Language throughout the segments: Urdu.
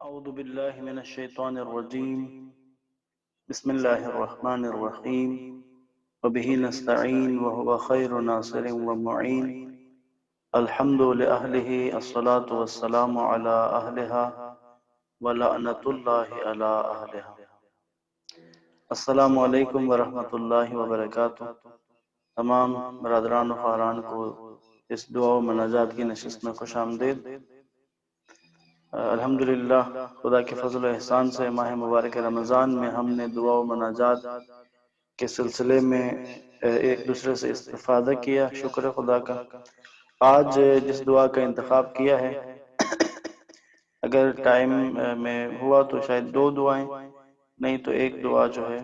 أعوذ بالله من الشيطان الرجيم. بسم الله الرحمن الرحيم. وبه نستعين وهو خير ناصر ومعين. الحمد لأهله الصلاة والسلام على أهلها ولعنة الله على أهلها. السلام علیکم ورحمۃ اللہ وبرکاتہ. تمام برادران و خاران کو اس دعا و مناجات کی نشست میں خوش آمدید. الحمدللہ خدا کے فضل و احسان سے ماہ مبارک رمضان میں ہم نے دعا و مناجات کے سلسلے میں ایک دوسرے سے استفادہ کیا. شکر خدا کا. آج جس دعا کا انتخاب کیا ہے، اگر ٹائم میں ہوا تو شاید 2 دعائیں، نہیں تو ایک دعا جو ہے،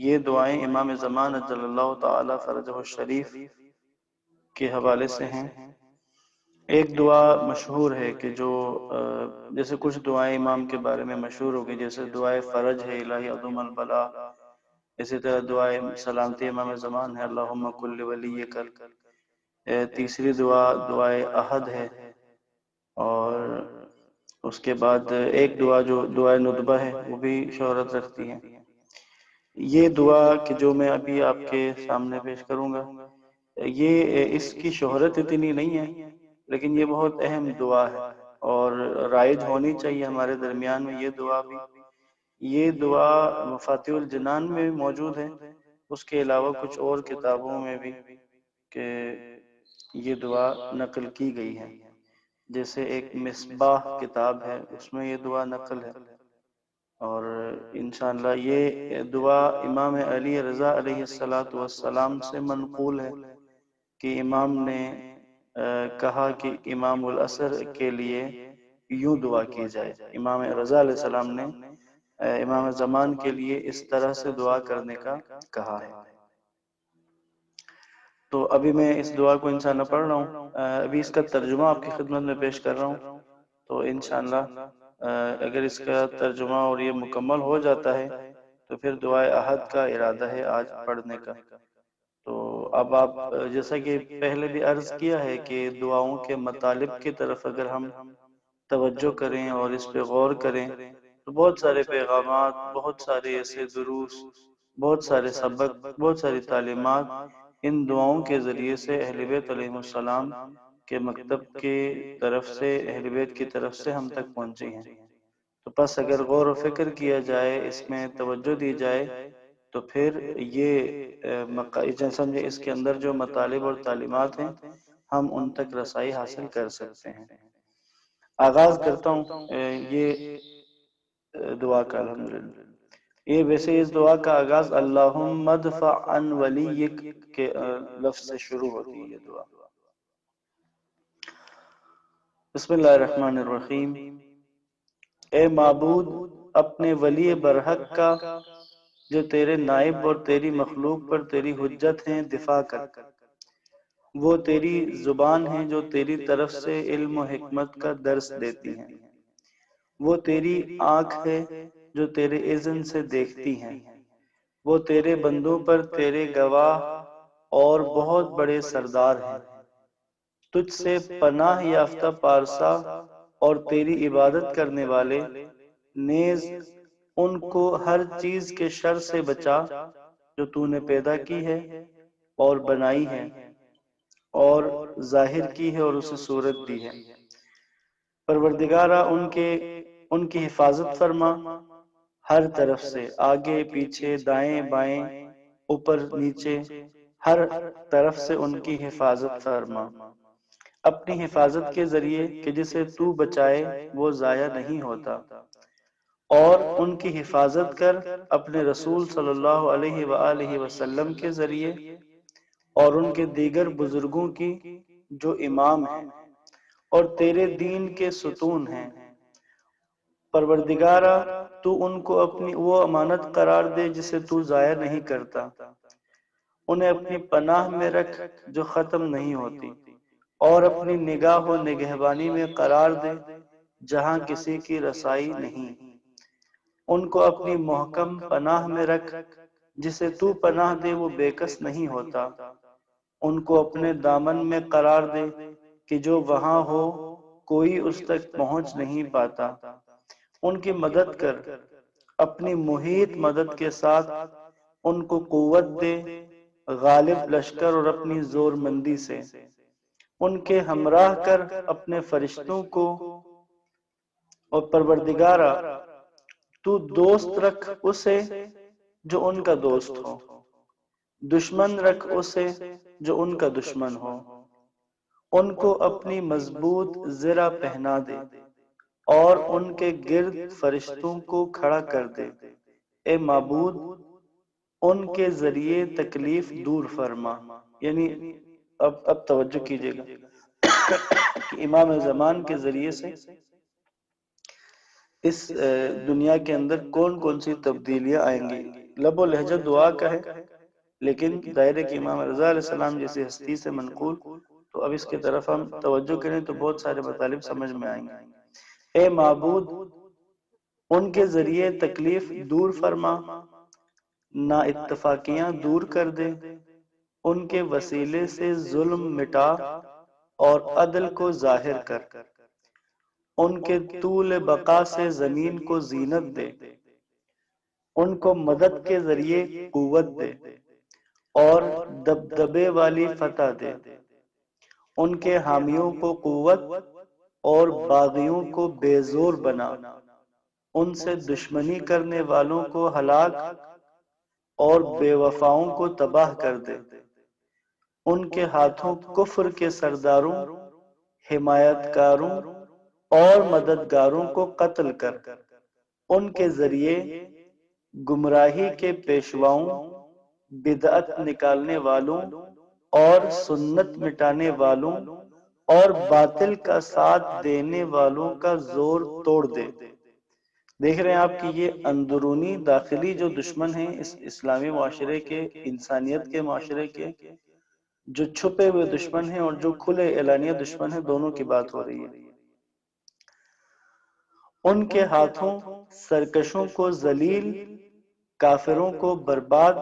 یہ دعائیں امام زمان اجل اللہ تعالی فرجہ الشریف کے حوالے سے ہیں. ایک دعا مشہور ہے کہ جو جیسے کچھ دعائیں امام کے بارے میں مشہور ہوگی، جیسے دعائے فرج ہے الہی عظم البلا، اسی طرح دعائے سلامتی امام زمان ہے اللہم کل ولی کر. تیسری دعا دعائے احد ہے، اور اس کے بعد ایک دعا جو دعائے ندبہ ہے وہ بھی شہرت رکھتی ہے. یہ دعا کہ جو میں ابھی آپ کے سامنے پیش کروں گا، یہ اس کی شہرت اتنی نہیں ہے، لیکن یہ بہت اہم دعا ہے اور رائج ہونی چاہیے ہمارے درمیان میں. یہ دعا بھی، یہ دعا مفاتیح الجنان میں موجود ہے، اس کے علاوہ کچھ اور کتابوں میں بھی کہ یہ دعا نقل کی گئی ہے. جیسے ایک مصباح کتاب ہے، اس میں یہ دعا نقل ہے. اور انشاءاللہ یہ دعا امام علی رضا علیہ السلام سے منقول ہے کہ امام نے کہا کہ امام العصر کے لیے یوں دعا کی جائے. امام رضا علیہ السلام نے امام زمان کے لیے اس طرح سے دعا کرنے کا کہا ہے. تو ابھی میں اس دعا کو انشاءاللہ پڑھ رہا ہوں. ابھی اس کا ترجمہ آپ کی خدمت میں پیش کر رہا ہوں. تو انشاءاللہ اگر اس کا ترجمہ اور یہ مکمل ہو جاتا ہے تو پھر دعائے احد کا ارادہ ہے آج پڑھنے کا. تو اب آپ جیسا کہ پہلے بھی عرض کیا ہے کہ دعاؤں کے مطالب کی طرف اگر ہم توجہ کریں اور اس پہ غور کریں تو بہت سارے پیغامات، بہت سارے ایسے دروس، بہت سارے سبق، بہت ساری تعلیمات ان دعاؤں کے ذریعے سے اہل بیت علیہ السلام کے مکتب کی طرف سے، اہل بیت کی طرف سے ہم تک پہنچی ہیں. تو پس اگر غور و فکر کیا جائے، اس میں توجہ دی جائے، تو پھر یہ سمجھے اس کے اندر جو مطالب اور تعلیمات ہیں ہم ان تک رسائی حاصل کر سکتے ہیں. آغاز کرتا ہوں یہ دعا کا. الحمدللہ یہ ویسے اس دعا کا آغاز اللہم ادفع عن ولیک کے لفظ سے شروع ہوتی ہے یہ دعا. بسم اللہ الرحمن الرحیم. اے معبود، اپنے ولی برحق کا جو تیرے نائب اور تیری مخلوق پر تیری حجت ہیں دفاع کر. وہ تیری زبان ہیں جو تیری طرف سے علم و حکمت کا درس دیتی ہیں. وہ تیری آنکھ ہے جو تیرے اذن سے دیکھتی ہیں. وہ تیرے بندوں پر تیرے گواہ اور بہت بڑے سردار ہیں. تجھ سے پناہ یافتہ پارسا اور تیری عبادت کرنے والے، نیز ان کو ہر چیز کے شر سے بچا جو تو نے پیدا کی ہے اور بنائی ہے اور ظاہر کی ہے اور اسے صورت دی ہے. پروردگارا ان کی حفاظت فرما ہر طرف سے، آگے پیچھے دائیں بائیں اوپر نیچے، ہر طرف سے ان کی حفاظت فرما اپنی حفاظت کے ذریعے کہ جسے تو بچائے وہ ضائع نہیں ہوتا. اور ان کی حفاظت کر اپنے رسول صلی اللہ علیہ وآلہ وسلم کے ذریعے اور ان کے دیگر بزرگوں کی جو امام ہیں اور تیرے دین کے ستون ہیں. پروردگارا تو ان کو اپنی وہ امانت قرار دے جسے تو ضائع نہیں کرتا. انہیں اپنی پناہ میں رکھ جو ختم نہیں ہوتی، اور اپنی نگاہ و نگہبانی میں قرار دے جہاں کسی کی رسائی نہیں. ان کو اپنی محکم پناہ میں رکھ، جسے تو پناہ دے وہ بے کس نہیں ہوتا. ان کو اپنے دامن میں قرار دے کہ جو وہاں ہو کوئی اس تک پہنچ نہیں پاتا. ان کی مدد کر، اپنی محیط مدد کے ساتھ ان کو قوت دے، غالب لشکر اور اپنی زور مندی سے ان کے ہمراہ کر اپنے فرشتوں کو، اور پروردگارا تو دوست رکھ اسے جو ان کا دوست ہو، دشمن رکھ اسے جو ان کا دشمن ہو، ان کو اپنی مضبوط زرہ پہنا دے اور ان کے گرد فرشتوں کو کھڑا کر دے۔ اے معبود، ان کے ذریعے تکلیف دور فرما۔ یعنی اب توجہ کیجئے گا کہ امام زمان کے ذریعے سے اس دنیا کے اندر کون کون سی تبدیلیاں آئیں گی۔ لب و لہجہ دعا کا ہے، لیکن دائرے کے امام رضا علیہ السلام جیسی ہستی سے منقول، تو اب اس کی طرف ہم توجہ کریں تو بہت سارے مطالب سمجھ میں آئیں گے۔ اے معبود، ان کے ذریعے تکلیف دور فرما، نا اتفاقیاں دور کر دے، ان کے وسیلے سے ظلم مٹا اور عدل کو ظاہر کر، ان کے طول بقا سے زمین کو زینت دے، ان کو مدد کے ذریعے قوت دے اور دبدبے والی فتح دے، ان کے حامیوں کو قوت اور باغیوں کو بے زور بنا، ان سے دشمنی کرنے والوں کو ہلاک اور بے وفاؤں کو تباہ کر دے، ان کے ہاتھوں کفر کے سرداروں، حمایت کاروں اور مددگاروں کو قتل کر، ان کے ذریعے گمراہی کے پیشواؤں، بدعت نکالنے والوں اور سنت مٹانے والوں اور باطل کا ساتھ دینے والوں کا زور توڑ دے۔ دیکھ رہے ہیں آپ کہ یہ اندرونی داخلی جو دشمن ہیں اس اسلامی معاشرے کے، انسانیت کے معاشرے کے، جو چھپے ہوئے دشمن ہیں اور جو کھلے اعلانیہ دشمن ہیں، دونوں کی بات ہو رہی ہے۔ ان کے ہاتھوں سرکشوں کو ذلیل، کافروں کو برباد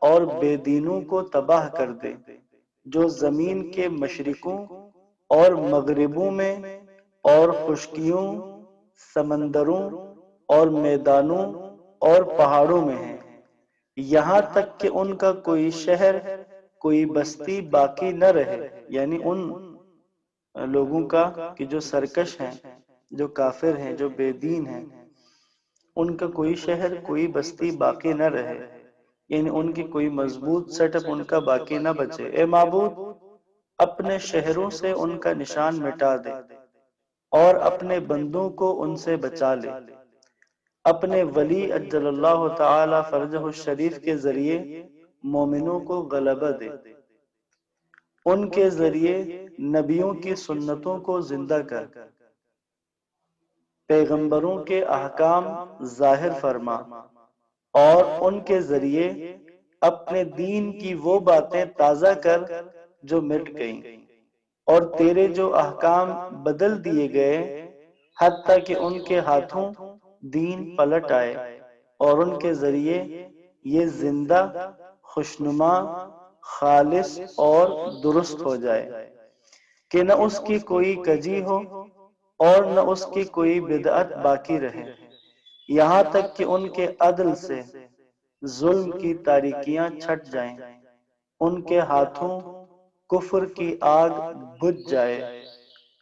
اور بے دینوں کو تباہ کر دے، جو زمین کے مشرقوں اور مغربوں میں اور خشکیوں، سمندروں اور میدانوں اور پہاڑوں میں ہیں، یہاں تک کہ ان کا کوئی شہر، کوئی بستی باقی نہ رہے۔ یعنی ان لوگوں کا کہ جو سرکش ہیں، جو کافر ہیں، جو بے دین ہیں، ان کا کوئی شہر، کوئی بستی باقی نہ رہے، یعنی ان کی کوئی مضبوط سیٹ اپ ان کا باقی نہ بچے۔ اے معبود، اپنے شہروں سے ان کا نشان مٹا دے اور اپنے بندوں کو ان سے بچا لے، اپنے ولی اجل اللہ تعالی فرجہ الشریف کے ذریعے مومنوں کو غلبہ دے، ان کے ذریعے نبیوں کی سنتوں کو زندہ کر، پیغمبروں کے احکام ظاہر فرما اور ان کے ذریعے اپنے دین کی وہ باتیں تازہ کر جو مٹ گئیں، اور تیرے جو احکام بدل دیے گئے حتیٰ کہ ان کے ہاتھوں دین پلٹ آئے اور ان کے ذریعے یہ زندہ، خوشنما، خالص اور درست ہو جائے کہ نہ اس کی کوئی کجی ہو اور نہ اس کی کوئی بدعت باقی رہے، یہاں تک کہ ان کے عدل سے ظلم کی تاریکیاں چھٹ جائیں، ان کے ہاتھوں کفر کی آگ بجھ جائے،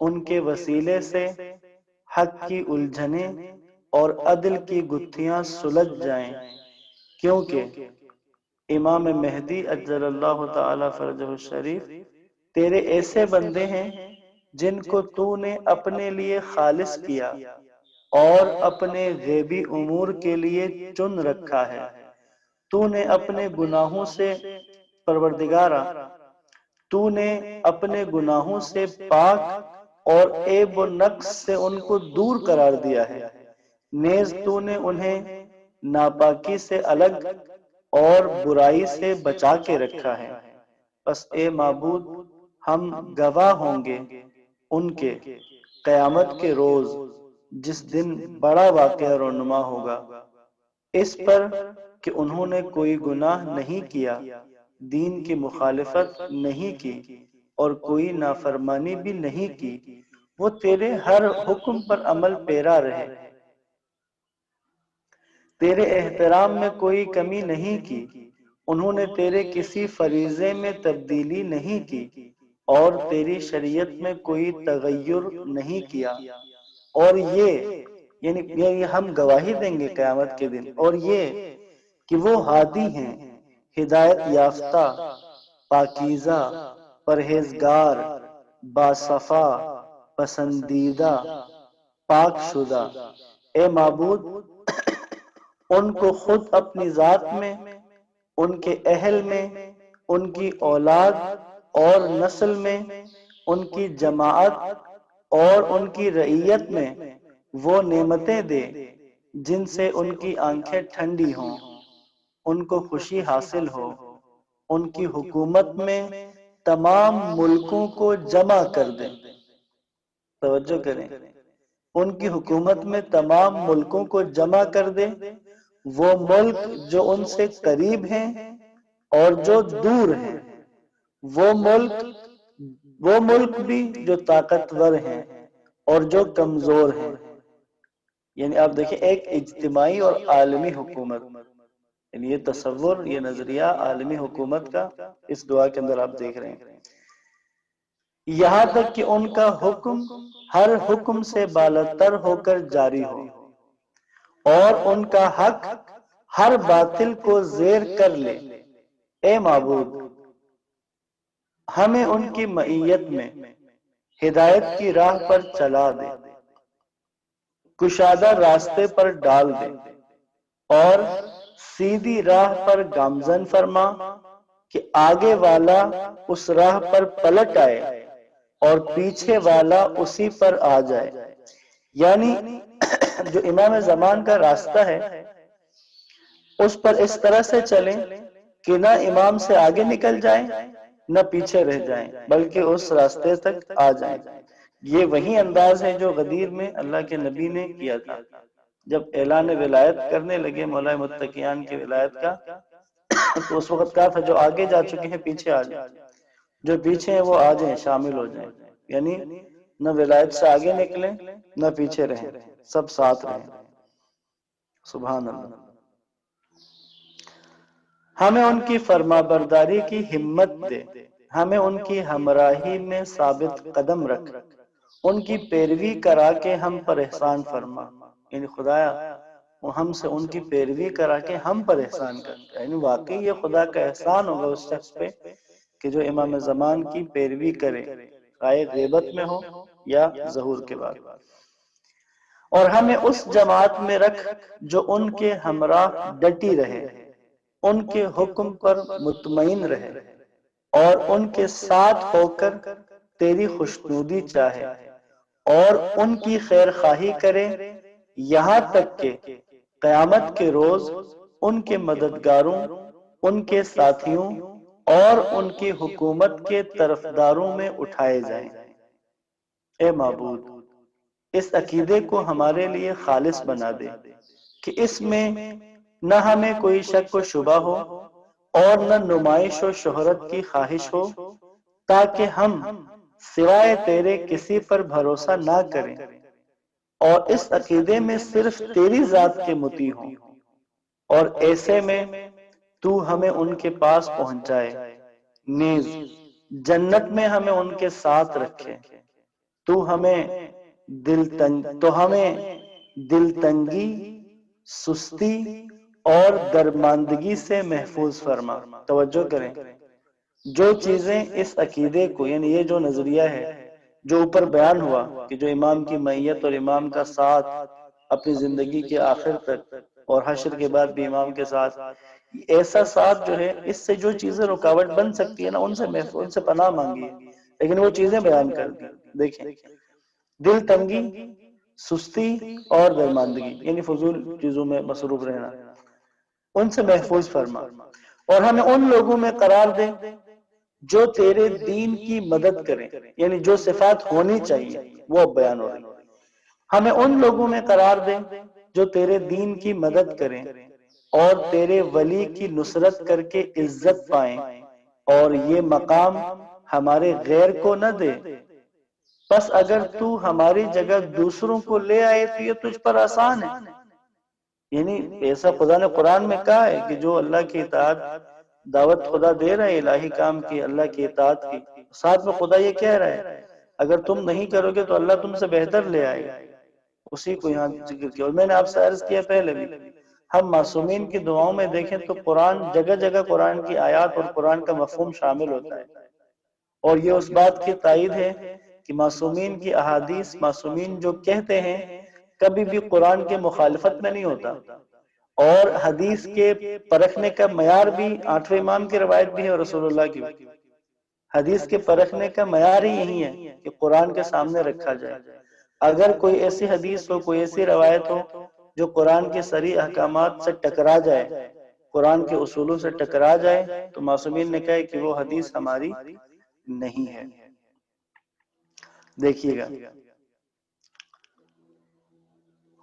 ان کے وسیلے سے حق کی الجھنیں اور عدل کی گتھیاں سلجھ جائیں، کیونکہ امام مہدی اجل اللہ تعالی فرجہ الشریف تیرے ایسے بندے ہیں جن کو تو نے اپنے لیے خالص کیا اور اپنے غیبی امور کے لیے چن رکھا ہے۔ تو نے اپنے گناہوں سے، پروردگارا تو نے اپنے گناہوں سے پاک اور عیب و نقص سے ان کو دور قرار دیا ہے، نیز تو نے انہیں ناپاکی سے الگ اور برائی سے بچا کے رکھا ہے۔ بس اے معبود، ہم گواہ ہوں گے ان کے قیامت کے روز، جس دن بڑا واقعہ رونما ہوگا، اس پر کہ انہوں نے کوئی گناہ نہیں کیا، دین کی مخالفت نہیں کی اور کوئی نافرمانی بھی نہیں کی، وہ تیرے ہر حکم پر عمل پیرا رہے تیرے احترام میں کوئی کمی نہیں کی، انہوں نے تیرے کسی فریضے میں تبدیلی نہیں کی، اور تیری شریعت میں کوئی تغیر نہیں کیا، اور یعنی ہم گواہی دیں گے قیامت کے دن، اور یہ کہ وہ ہادی ہیں، ہدایت یافتہ، پاکیزہ، پرہیزگار، باصفا، پسندیدہ، پاک شدہ۔ اے معبود، ان کو خود اپنی ذات میں، ان کے اہل میں، ان کی اولاد اور نسل میں، ان کی جماعت اور ان کی رعیت میں وہ نعمتیں دے جن سے ان کی آنکھیں ٹھنڈی ہوں، ان کو خوشی حاصل ہو، ان کی حکومت میں تمام ملکوں کو جمع کر دے۔ توجہ کریں، ان کی حکومت میں تمام ملکوں کو جمع کر دے، وہ ملک جو ان سے قریب ہیں اور جو دور ہیں، وہ ملک بھی جو طاقتور ہیں اور جو کمزور ہیں۔ یعنی آپ دیکھیں، ایک اجتماعی اور عالمی حکومت، یعنی یہ تصور، یہ نظریہ عالمی حکومت کا اس دعا کے اندر آپ دیکھ رہے ہیں۔ یہاں تک کہ ان کا حکم ہر حکم سے بالاتر ہو کر جاری ہو، اور ان کا حق ہر باطل کو زیر کر لے۔ اے معبود، ہمیں ان کی معیت میں ہدایت کی راہ پر چلا دے، کشادہ راستے پر ڈال دے، اور سیدھی راہ پر گامزن فرما کہ آگے والا اس راہ پر پلٹ آئے اور پیچھے والا اسی پر آ جائے۔ یعنی جو امام زمان کا راستہ ہے اس پر اس طرح سے چلیں کہ نہ امام سے آگے نکل جائیں نہ پیچھے رہ جائیں، بلکہ اس راستے تک آ جائیں۔ یہ وہی انداز ہے جو غدیر میں اللہ کے نبی نے کیا تھا جب اعلان ولایت کرنے لگے مولا متقیان کی ولایت کا، تو اس وقت کہا تھا جو آگے جا چکے ہیں پیچھے آ جائیں، جو پیچھے ہیں وہ آ جائیں، شامل ہو جائیں۔ یعنی نہ ولایت سے آگے نکلیں نہ پیچھے رہیں، سب ساتھ رہیں۔ سبحان اللہ۔ ہمیں ان کی فرما برداری کی ہمت دے، ہمیں ان کی ہمراہی میں ثابت قدم رکھ، ان کی پیروی کرا کے ہم پر احسان فرما۔ یعنی خدایا وہ ہم سے ان کی پیروی کرا کے ہم پر احسان کرتا ہے، یعنی واقعی یہ خدا کا احسان ہوگا اس شخص پہ کہ جو امام زمان کی پیروی کرے، خواہ غیبت میں ہو یا ظہور کے بعد۔ اور ہمیں اس جماعت میں رکھ جو ان کے ہمراہ ڈٹی رہے، ان کے حکم پر مطمئن رہے، اور ان کے ساتھ ہو کر تیری خوشنودی چاہے، اور ان کی خیر خواہی کرے، یہاں تک کہ قیامت کے روز ان کے مددگاروں، ان کے ساتھیوں اور ان کی حکومت کے طرفداروں میں اٹھائے جائیں۔ اے معبود، اس عقیدے کو ہمارے لیے خالص بنا دے کہ اس میں نہ ہمیں کوئی شک و شبہ ہو اور نہ نمائش و شہرت کی خواہش ہو، تاکہ ہم سوائے تیرے کسی پر بھروسہ نہ کریں اور اس عقیدے میں صرف تیری ذات کے مطیع ہوں، اور ایسے میں تو ہمیں ان کے پاس پہنچائے، نیز جنت میں ہمیں ان کے ساتھ رکھے۔ تو ہمیں دل تنگی، سستی اور درماندگی سے محفوظ فرما۔ توجہ کریں، جو چیزیں اس عقیدے کو، یعنی یہ جو نظریہ ہے جو اوپر بیان ہوا کہ جو امام کی معیت اور امام کا ساتھ اپنی زندگی کے آخر تک اور حشر کے بعد بھی امام کے ساتھ، ایسا ساتھ جو ہے، اس سے جو چیزیں رکاوٹ بن سکتی ہے نا، ان سے محفوظ، ان سے پناہ مانگی ہے، لیکن وہ چیزیں بیان کر دی۔ دیکھیں، دل تنگی، سستی اور درماندگی، یعنی فضول چیزوں میں مصروف رہنا، ان سے محفوظ فرما، اور ہمیں ان لوگوں میں قرار دے جو تیرے دین کی مدد کریں، یعنی جو صفات ہونی چاہیے وہ اب بیان ہو رہی۔ ہمیں ان لوگوں میں قرار دے جو تیرے دین کی مدد کریں اور تیرے ولی کی نصرت کر کے عزت پائیں، اور یہ مقام ہمارے غیر کو نہ دے۔ بس اگر تو ہماری جگہ دوسروں کو لے آئے تو یہ تجھ پر آسان ہے، یعنی ایسا خدا نے قرآن میں کہا ہے کہ جو اللہ کی اطاعت دعوت خدا دے رہا ہے الہی کام کی، اللہ کی اطاعت کی، ساتھ میں خدا یہ کہہ رہا ہے اگر تم نہیں کرو گے تو اللہ تم سے بہتر لے آئے گا، اسی کو یہاں ذکر کیا۔ اور میں نے آپ سے عرض کیا پہلے بھی، ہم معصومین کی دعاؤں میں دیکھیں تو قرآن جگہ جگہ قرآن کی آیات اور قرآن کا مفہوم شامل ہوتا ہے، اور یہ اس بات کی تائید ہے کہ معصومین کی احادیث، معصومین جو کہتے ہیں کبھی بھی قرآن کے مخالفت میں نہیں ہوتا، اور حدیث کے پرکھنے کا معیار بھی آٹھویں امام کی روایت بھی ہے اور رسول اللہ کی، حدیث کے پرکھنے کا معیار ہی یہی ہے کہ قرآن کے سامنے رکھا جائے۔ اگر کوئی ایسی حدیث ہو، کوئی ایسی روایت ہو جو قرآن کے صریح احکامات سے ٹکرا جائے، قرآن کے اصولوں سے ٹکرا جائے، تو معصومین نے کہا کہ وہ حدیث ہماری نہیں ہے۔ دیکھیے گا،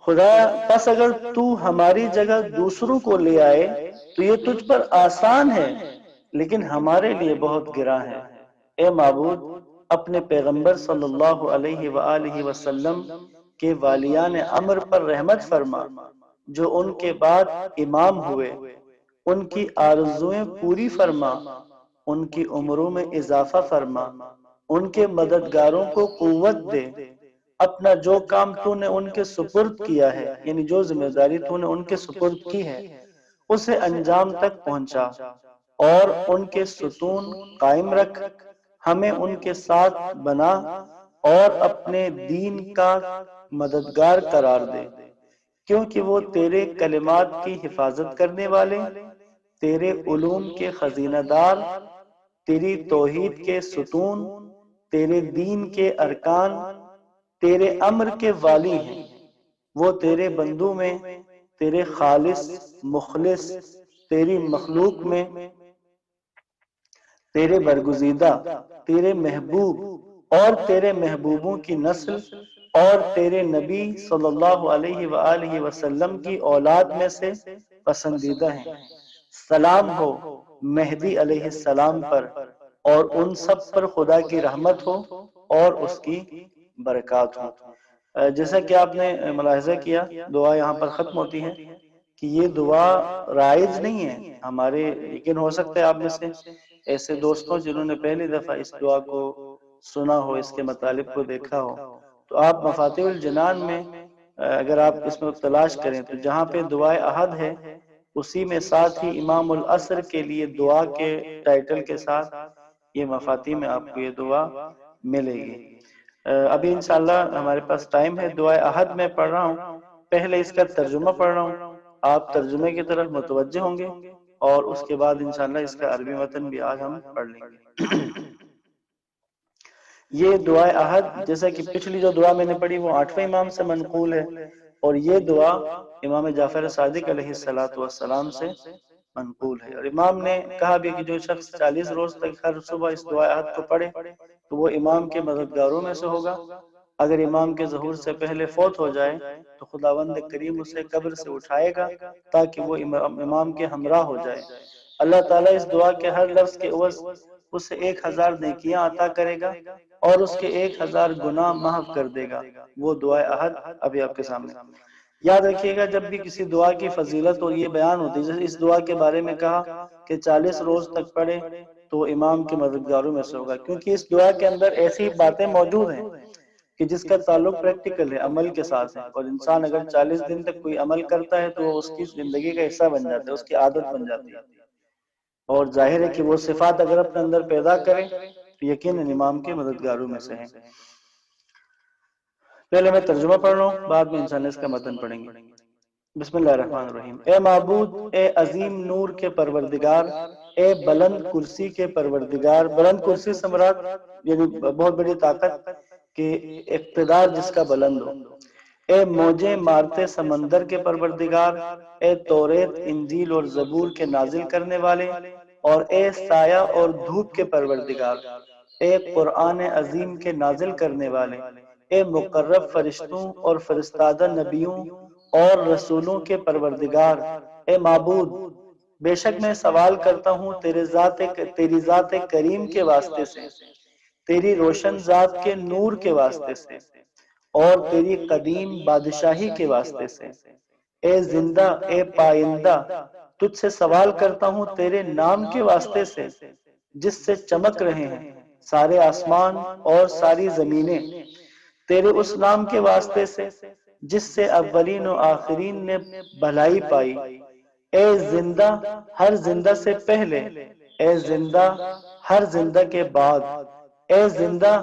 خدا پس اگر تو ہماری جگہ دوسروں کو لے آئے تو یہ تجھ پر آسان ہے لیکن ہمارے لیے بہت گراں ہے۔ اے معبود، اپنے پیغمبر صلی اللہ علیہ وآلہ وسلم کے والیان امر پر رحمت فرما جو ان کے بعد امام ہوئے، ان کی آرزویں پوری فرما، ان کی عمروں میں اضافہ فرما، ان کے مددگاروں کو قوت دے، اپنا جو کام تو نے ان کے سپرد کیا ہے، یعنی جو ذمہ داری تو نے ان کے سپرد کی ہے اسے انجام تک پہنچا، اور ان کے ستون قائم رکھ، ہمیں ان کے ساتھ بنا اور اپنے دین کا مددگار قرار دے، کیونکہ وہ تیرے کلمات کی حفاظت کرنے والے، تیرے علوم کے خزینہ دار، تیری توحید کے ستون، تیرے دین کے ارکان، تیرے امر کے والی ہیں۔ وہ تیرے بندوں میں، تیرے خالص مخلص، تیری مخلوق میں، تیرے برگزیدہ، تیرے محبوب اور تیرے محبوبوں کی نسل اور تیرے نبی صلی اللہ علیہ وآلہ وسلم کی اولاد میں سے پسندیدہ ہیں۔ سلام ہو مہدی علیہ السلام پر اور ان سب پر خدا کی رحمت ہو اور اس کی برکات ہو۔ جیسا کہ آپ نے ملاحظہ کیا، دعا یہاں پر ختم ہوتی ہے کہ یہ دعا رائج نہیں ہے ہمارے، لیکن ہو سکتا ہے آپ میں سے ایسے دوستوں جنہوں نے پہلی دفعہ اس دعا کو سنا ہو، اس کے مطالب کو دیکھا ہو، تو آپ مفاتیح الجنان میں اگر آپ اس میں تلاش کریں تو جہاں پہ دعائے احد ہے اسی میں ساتھ ہی امام العصر کے لیے دعا کے ٹائٹل کے ساتھ یہ مفاتیح میں آپ کو یہ دعا ملے گی۔ ابھی انشاءاللہ ہمارے پاس ٹائم ہے، دعائے احد میں پڑھ رہا ہوں، پہلے اس کا ترجمہ پڑھ رہا ہوں، آپ ترجمے کی طرف متوجہ ہوں گے اور اس کے بعد انشاءاللہ اس کا عربی متن بھی آج ہم پڑھ لیں گے۔ یہ دعائے احد جیسا کہ پچھلی جو دعا میں نے پڑھی وہ 8ویں امام سے منقول ہے، اور یہ دعا امام جعفر صادق علیہ السلام سے منقول ہے۔ اور امام نے کہا بھی کہ جو شخص 40 روز تک ہر صبح اس دعائے احد کو پڑھے تو وہ امام کے مددگاروں میں سے ہوگا۔ اگر امام کے ظہور سے پہلے فوت ہو جائے تو خداوند کریم اسے قبر سے اٹھائے گا تاکہ وہ امام کے ہمراہ ہو جائے۔ اللہ تعالیٰ اس دعا کے ہر لفظ کے عوض اسے 1000 نیکیاں عطا کرے گا اور اس کے 1000 گناہ محو کر دے گا۔ وہ دعائے احد ابھی آپ کے سامنے۔ یاد رکھیے گا جب بھی کسی دعا کی فضیلت اور یہ بیان ہوتی ہے، جیسے اس دعا کے بارے میں کہا کہ 40 روز تک پڑھے تو امام کے مددگاروں میں سے ہوگا، کیونکہ اس دعا کے اندر ایسی باتیں موجود ہیں کہ جس کا تعلق پریکٹیکل ہے، عمل کے ساتھ ہے، اور انسان اگر 40 دن تک کوئی عمل کرتا ہے تو وہ اس کی زندگی کا حصہ بن جاتا ہے، اس کی عادت بن جاتی ہے، اور ظاہر ہے کہ وہ صفات اگر اپنے اندر پیدا کرے تو یقیناً امام کے مددگاروں میں سے ہیں۔ پہلے میں ترجمہ پڑھ رہا ہوں، بعد میں انشاءاللہ اس کا متن پڑھیں گے۔ بسم اللہ الرحمن الرحیم۔ اے معبود، اے عظیم نور کے پروردگار، اے بلند کرسی کے پروردگار، بلند کرسی سے مراد یعنی بہت بڑی طاقت کہ اقتدار جس کا بلند ہو، اے موجیں مارتے سمندر کے پروردگار، اے توریت، انجیل اور زبور کے نازل کرنے والے، اور اے سایہ اور دھوپ کے پروردگار، اے قرآن عظیم کے نازل کرنے والے، اے مقرب فرشتوں اور فرستادہ نبیوں اور رسولوں کے پروردگار، اے معبود، بے شک میں سوال کرتا ہوں تیری ذات کریم کے واسطے سے، تیری روشن ذات کے نور کے واسطے سے، اور تیری قدیم بادشاہی کے واسطے سے اے زندہ اے پائندہ، تجھ سے سوال کرتا ہوں تیرے نام کے واسطے سے جس سے چمک رہے ہیں سارے آسمان اور ساری زمینیں، تیرے اس نام کے واسطے سے جس سے اولین و آخرین نے بھلائی پائی۔ اے زندہ ہر زندہ سے پہلے، اے زندہ ہر زندہ کے بعد، اے زندہ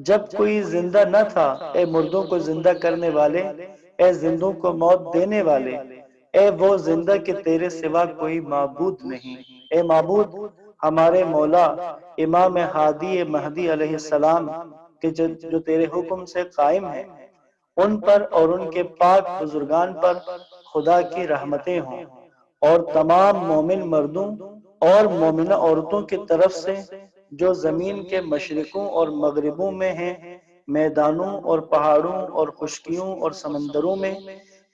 جب کوئی زندہ نہ تھا، اے مردوں کو زندہ کرنے والے، اے زندوں کو موت دینے والے، اے وہ زندہ کہ تیرے سوا کوئی معبود نہیں۔ اے معبود ہمارے مولا امام ہادی مہدی علیہ السلام کہ جو تیرے حکم سے قائم ہے، ان پر اور ان کے پاک بزرگان پر خدا کی رحمتیں ہوں، اور تمام مومن مردوں اور مومنہ عورتوں کی طرف سے جو زمین کے مشرقوں اور مغربوں میں ہیں، میدانوں اور پہاڑوں اور خشکیوں اور سمندروں میں،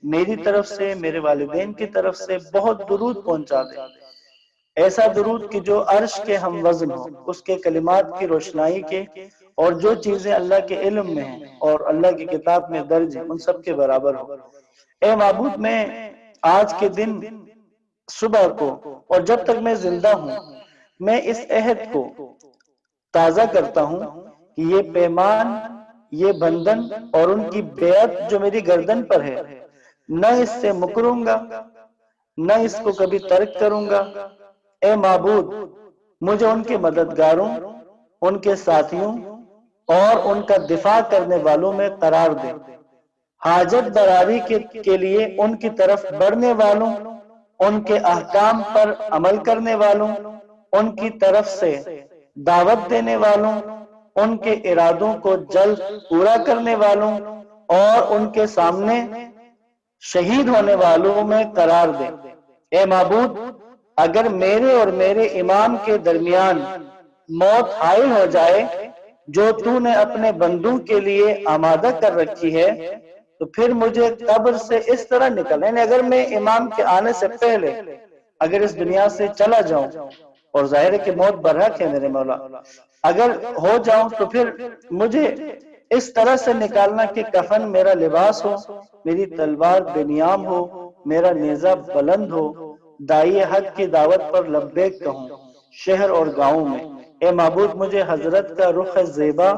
میری طرف سے میرے والدین کی طرف سے بہت درود پہنچا دے، ایسا درود کہ جو عرش کے ہم وزن ہو، اس کے کلمات کی روشنائی کے، اور جو چیزیں اللہ کے علم میں ہیں اور اللہ کی کتاب میں درج ہیں ان سب کے برابر ہو۔ اے معبود میں آج کے دن صبح کو اور جب تک میں زندہ ہوں، میں اس عہد کو تازہ کرتا ہوں کہ یہ پیمان، یہ بندھن اور ان کی بیعت جو میری گردن پر ہے، نہ اس سے مکروں گا، نہ اس کو کبھی ترک کروں گا۔ اے معبود مجھے ان کے مددگاروں، ان کے ساتھیوں اور ان کا دفاع کرنے والوں میں قرار دے، حاجت براری کے لیے ان کی طرف بڑھنے والوں، ان کے احکام پر عمل کرنے والوں، ان کی طرف سے دعوت دینے والوں، ان کے ارادوں کو جلد پورا کرنے والوں اور ان کے سامنے شہید ہونے والوں میں قرار دے۔ اے معبود اگر میرے اور میرے امام کے درمیان موت حائل ہو جائے جو تو نے اپنے بندوں کے لیے آمادہ کر رکھی ہے، تو پھر مجھے قبر سے اس طرح نکل، یعنی اگر میں امام کے آنے سے پہلے اگر اس دنیا سے چلا جاؤں، اور ظاہر ہے کہ موت برحق ہے میرے مولا، اگر ہو جاؤں تو پھر مجھے اس طرح سے نکالنا کہ کفن میرا لباس ہو، میری تلوار بنیام ہو، میرا نیزہ بلند ہو، داعی حق کی دعوت پر لبیک کہوں شہر اور گاؤں میں۔ اے معبود مجھے حضرت کا رخ زیبا،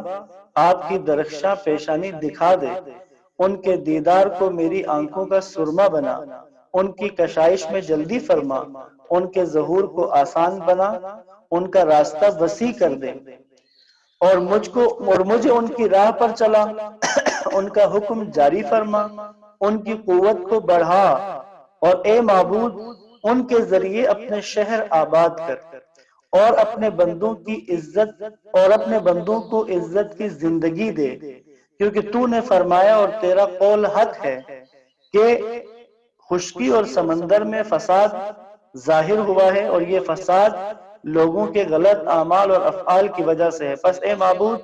آپ کی درخشاں پیشانی دکھا دے، ان کے دیدار کو میری آنکھوں کا سرما بنا، ان کی کشائش میں جلدی فرما، ان کے ظہور کو آسان بنا، ان کا راستہ وسیع کر دے، اور مجھے ان کی راہ پر چلا، ان کا حکم جاری فرما، ان کی قوت کو بڑھا، اور اے معبود ان کے ذریعے اپنے شہر آباد کر، اور اپنے بندوں کی عزت اور اپنے بندوں کو عزت کی زندگی دے، کیونکہ تو نے فرمایا اور تیرا قول حق ہے کہ خشکی اور سمندر میں فساد ظاہر ہوا ہے، اور یہ فساد لوگوں کے غلط اعمال اور افعال کی وجہ سے ہے۔ پس اے معبود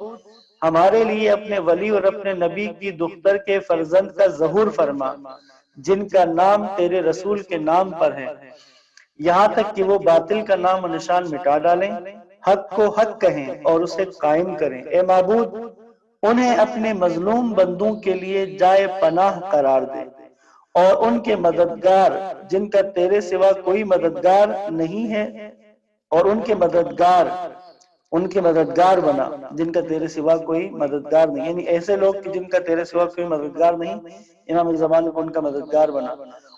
ہمارے لیے اپنے ولی اور اپنے نبی کی دختر کے فرزند کا ظہور فرما، جن کا نام تیرے رسول کے نام پر ہے، یہاں تک کہ وہ باطل کا نام و نشان مٹا ڈالیں، حق کو حق کہیں اور اسے قائم کریں۔ اے معبود انہیں اپنے مظلوم بندوں کے لیے جائے پناہ قرار دے، اور ان کے مددگار جن کا تیرے سوا کوئی مددگار نہیں ہے، اور ان کے مددگار بنا جن کا تیرے سوا کوئی مددگار نہیں، یعنی ایسے لوگ جن کا تیرے سوا کوئی مددگار نہیں، امام زمان کو ان کا مددگار بنا،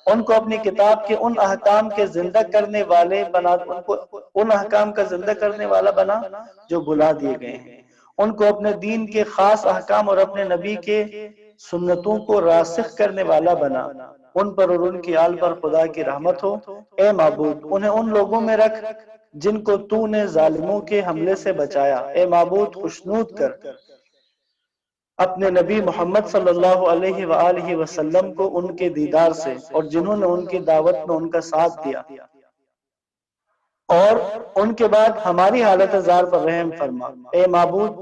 ان کو اپنی کتاب کے ان احکام کے زندہ کرنے والے بنا، ان کو ان احکام کا زندہ کرنے والا بنا جو بھلا دیے گئے ہیں، ان کو اپنے دین کے خاص احکام اور اپنے نبی کے سنتوں کو راسخ کرنے والا بنا، ان پر اور ان کی آل پر خدا کی رحمت ہو۔ اے معبود انہیں ان لوگوں میں رکھ جن کو تو نے ظالموں کے حملے سے بچایا۔ اے معبود خوشنود کر اپنے نبی محمد صلی اللہ علیہ وآلہ وسلم کو ان کے دیدار سے، اور جنہوں نے ان کی دعوت میں ان کا ساتھ دیا، اور ان کے بعد ہماری حالت زار پر رحم فرما۔ اے معبود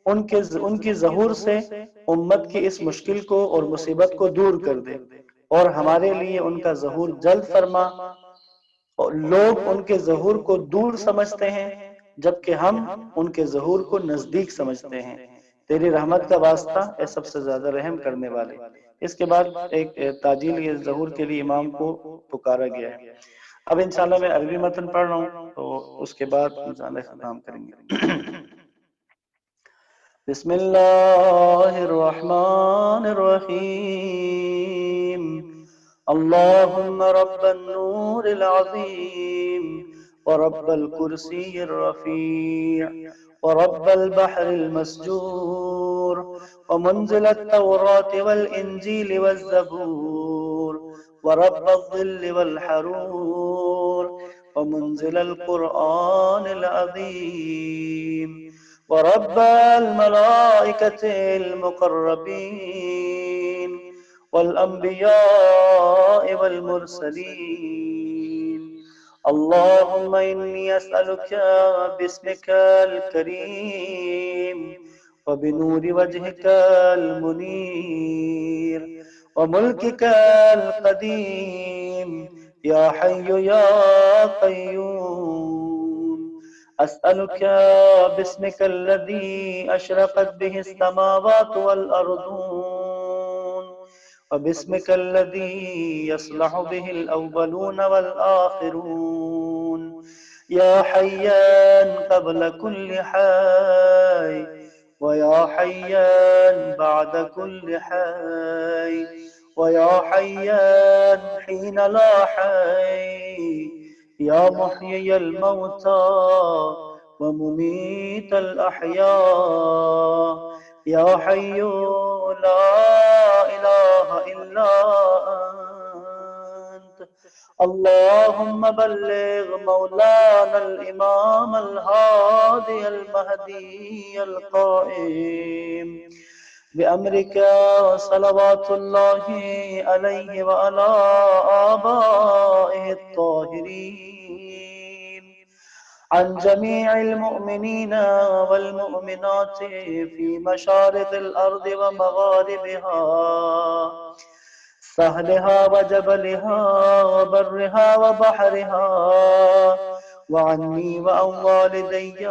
ان کی ظہور سے امت کی اس مشکل کو اور مصیبت کو دور کر دے، اور ہمارے لیے ان کا ظہور جلد فرما۔ اور لوگ ان کے ظہور کو دور سمجھتے ہیں جبکہ ہم ان کے ظہور کو نزدیک سمجھتے ہیں۔ تیری رحمت کا واسطہ اے سب سے زیادہ رحم کرنے والے، اس کے بعد ایک تاجیل ظہور کے لیے امام کو پکارا گیا ہے۔ اب انشاءاللہ میں عربی متن پڑھ رہا ہوں تو اس کے بعد انشاءاللہ اختتام کریں گے۔ بسم اللہ الرحمن الرحیم، اللہم رب النور العظیم ورب الكرسی الرفیع ورب البحر المسجور ومنزل التوراة والإنجيل والزبور ورب الظل والحرور ومنزل القرآن العظيم ورب الملائكة المقربين والأنبياء والمرسلين، اللهم إني أسألك باسمك الكريم وبنور وجهك المنير وملكك القديم يا حي يا قيوم، أسألك باسمك الذي أشرقت به السماوات والأرضون وباسمك الذي يصلح به الأولون والآخرون يا حيان قبل كل حي ويا حيان بعد كل حي ويا حيان حين لا حي يا محيي الموتى ومميت الأحياء يا حي لا إله إلا أنت، اللهم بلغ مولانا الإمام الهادي المهدي القائم بأمرك صلوات الله عليه وعلى آبائه الطاهرين عن جميع المؤمنين والمؤمنات في مشارق الأرض ومغاربها، سهلها وجبلها وبرها وبحرها، وعني وعن والدي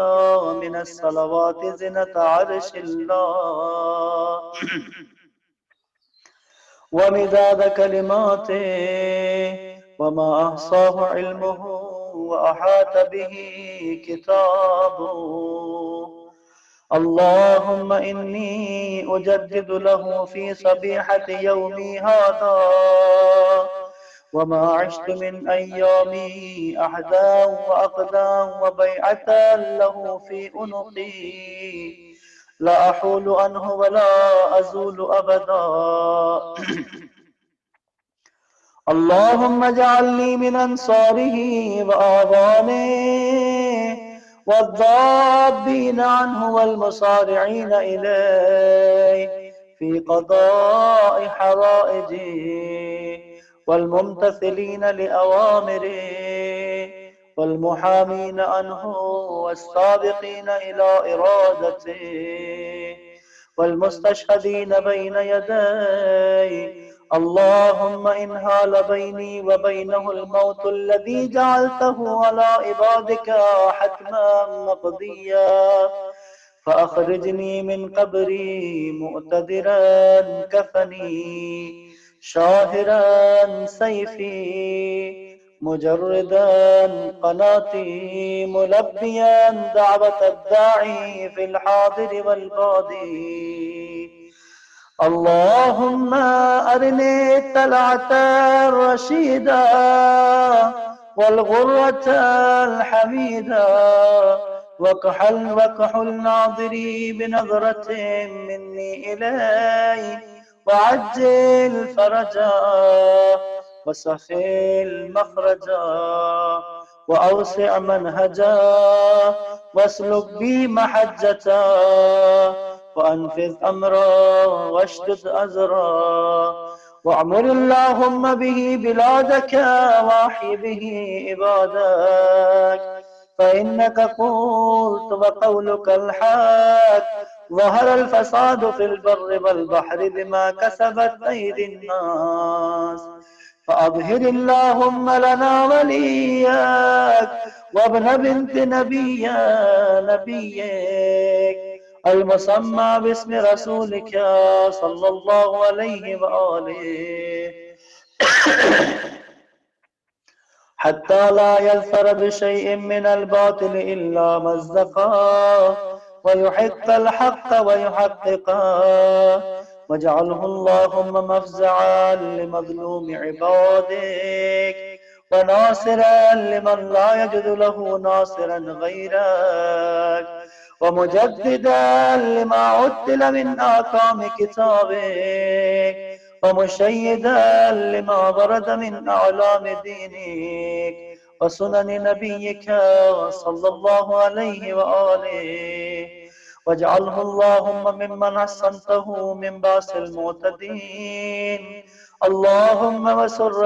من الصلوات زنة عرش الله ومداد كلماته وما أحصاه علمه وأحاط به كتابه، اللهم إني أجدد له في صبيحة يومي هذا وما عشت من أيامي أحدا وأقدا وبيعة له في أنقي لا أحول عنه ولا أزول أبدا، اللهم اجعلني من أنصاره وآوانه والضابين عنه والمصارعين إليه في قضاء حوائجه والممتثلين لأوامره والمحامين عنه والسابقين إلى إرادته والمستشهدين بين يديه، اللهم إن هال بيني وبينه الموت الذي جعلته على عبادك حتما مقضيا فأخرجني من قبري مؤتدرا كفني شاهرا سيفي مجردا قناتي ملبيا دعوة الداعي في الحاضر والبادي، اللهم أرني الطلعة الرشيدة والغرة الحميدة وكحل ناظري بنظرة مني إلي وعجل فرجا وسهل مخرجا وأوسع منهجا واسلك بي محجتا وأنفذ أمرا واشدد أزرا وأعمر اللهم به بلادك واحي به عبادك، فإنك قلت وقولك الحق ظهر الفساد في البر والبحر بما كسبت أيدي الناس، فأظهر اللهم لنا وليك وابن بنت نبيك المسمى باسم رسولك صلى الله عليه وآله حتى لا يظفر بشيء من الباطل إلا مزقا ويحق الحق ويحققا واجعله اللهم مفزعا لمظلوم عبادك وناصرا لمن لا يجد له ناصرا غيرك ومجددا لما عدل من آكام كتابك ومشيدا لما ورد من أعلام دينك وسنن نبيك صلى الله عليه وآله واجعله اللهم ممن حسنته من باس المعتدين اللهم وسر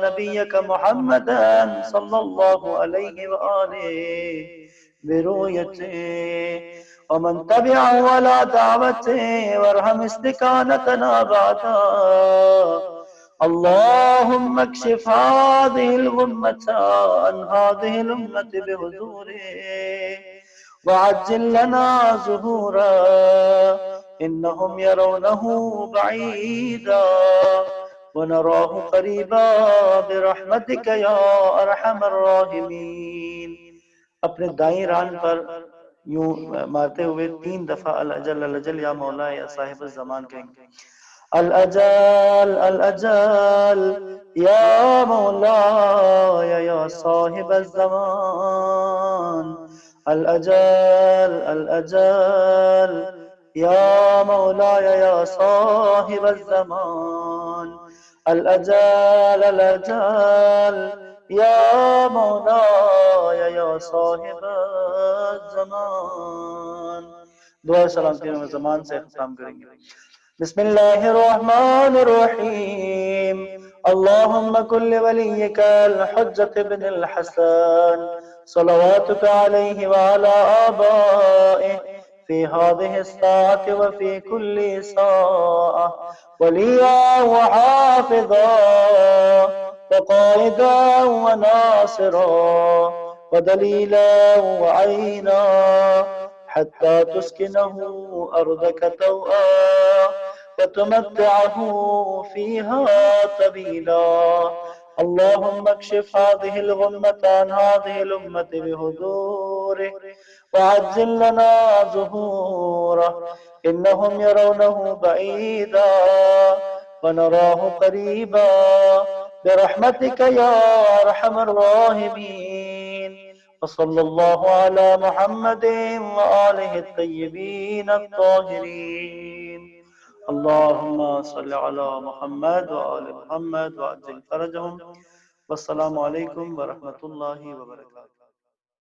نبيك محمدا صلى الله عليه وآله برؤيته ومن تبعه على دعوته وارحم استكانتنا بعدا اللهم اكشف هذه الغمة عن هذه الأمة بحضوره وعجل لنا ظهورا إنهم يرونه بعيدا ونراه قريبا برحمتك يا أرحم الراحمين. اپنے دائیں ران پر یوں مارتے ہوئے 3 دفعہ الاجل الاجل یا مولا یا صاحب الزمان کہیں گے. الاجل الاجل یا مولا یا صاحب الزمان الاجل الاجل یا مولا یا صاحب الزمان الاجل الاجل یا مولا یا صاحب الزمان. دعا سلام تینوں زمان سے ختم کریں گے. بسم اللہ الرحمن الرحیم. اللهم كل وليك الحجة بن الحسن صلواتك عليه وعلى آبائه في هذه الساعة وفي كل ساعة وليا وحافظا وقائدا وناصرا ودليلا وعينا حتى تسكنه أرضك توءا وتمتعه فيها طويلا. اللهم اكشف هذه الغمة عن هذه الأمة بحضوره وعجل لنا ظهوره إنهم يرونه بعيدا ونراه قريبا برحمتك يا أرحم الراحمين. وصلى الله على محمد وآله الطيبين الطاهرين. اللهم صل على محمد وآل محمد وعجل فرجهم. والسلام عليكم ورحمة الله وبركاته.